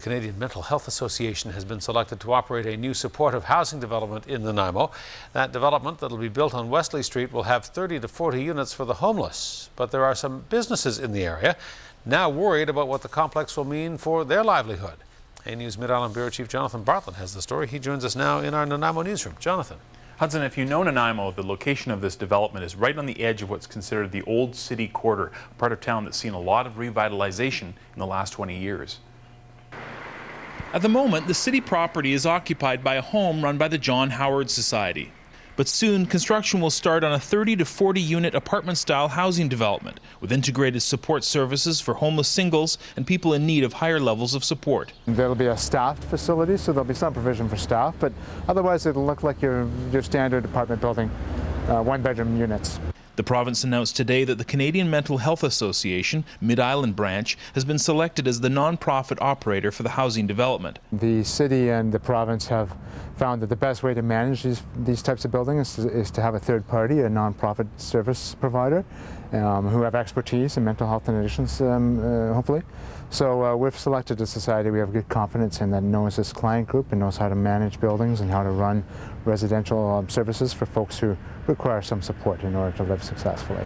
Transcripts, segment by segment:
The Canadian Mental Health Association has been selected to operate a new supportive housing development in Nanaimo. That development that will be built on Wesley Street will have 30 to 40 units for the homeless. But there are some businesses in the area now worried about what the complex will mean for their livelihood. A News Mid-Island Bureau Chief Jonathan Bartlett has the story. He joins us now in our Nanaimo newsroom. Jonathan. Hudson, if you know Nanaimo, the location of this development is right on the edge of what's considered the old city quarter, a part of town that's seen a lot of revitalization in the last 20 years. At the moment, the city property is occupied by a home run by the John Howard Society. But soon, construction will start on a 30 to 40 unit apartment-style housing development with integrated support services for homeless singles and people in need of higher levels of support. There'll be a staffed facility, so there'll be some provision for staff, but otherwise it'll look like your standard apartment building, one-bedroom units. The province announced today that the Canadian Mental Health Association, Mid-Island branch, has been selected as the non-profit operator for the housing development. The city and the province have found that the best way to manage these types of buildings is to have a third party, a non-profit service provider, who have expertise in mental health and addictions, hopefully. So we've selected a society we have good confidence in that knows this client group and knows how to manage buildings and how to run residential services for folks who require some support in order to live successfully.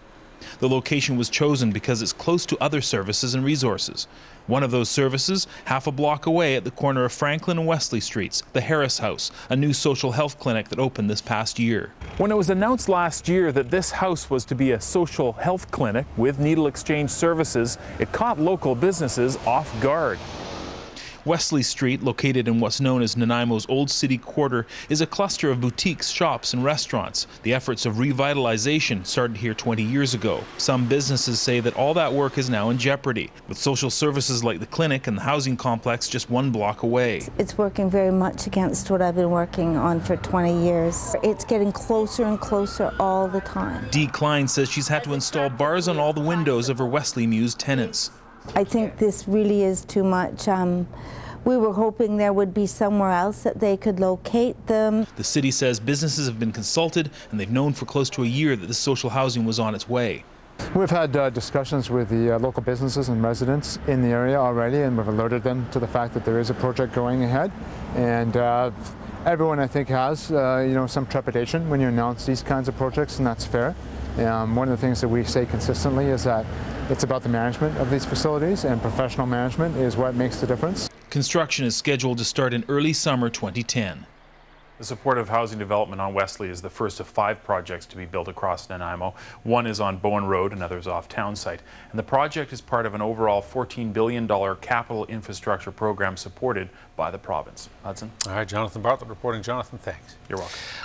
The location was chosen because it's close to other services and resources. One of those services, half a block away at the corner of Franklin and Wesley Streets, the Harris House, a new social health clinic that opened this past year. When it was announced last year that this house was to be a social health clinic with needle exchange services, it caught local businesses off guard. Wesley Street, located in what's known as Nanaimo's Old City Quarter, is a cluster of boutiques, shops and restaurants. The efforts of revitalization started here 20 years ago. Some businesses say that all that work is now in jeopardy, with social services like the clinic and the housing complex just one block away. It's working very much against what I've been working on for 20 years. It's getting closer and closer all the time. Dee Klein says she's had to install bars on all the windows of her Wesley Muse tenants. I think this really is too much. We were hoping there would be somewhere else that they could locate them. The city says businesses have been consulted and they've known for close to a year that this social housing was on its way. We've had discussions with the local businesses and residents in the area already, and we've alerted them to the fact that there is a project going ahead. And everyone, I think, has some trepidation when you announce these kinds of projects, and that's fair. One of the things that we say consistently is that it's about the management of these facilities, and professional management is what makes the difference. Construction is scheduled to start in early summer 2010. The supportive housing development on Wesley is the first of 5 projects to be built across Nanaimo. One is on Bowen Road, another is off Townsite. And the project is part of an overall $14 billion capital infrastructure program supported by the province. Hudson? All right, Jonathan Bartlett reporting. Jonathan, thanks. You're welcome.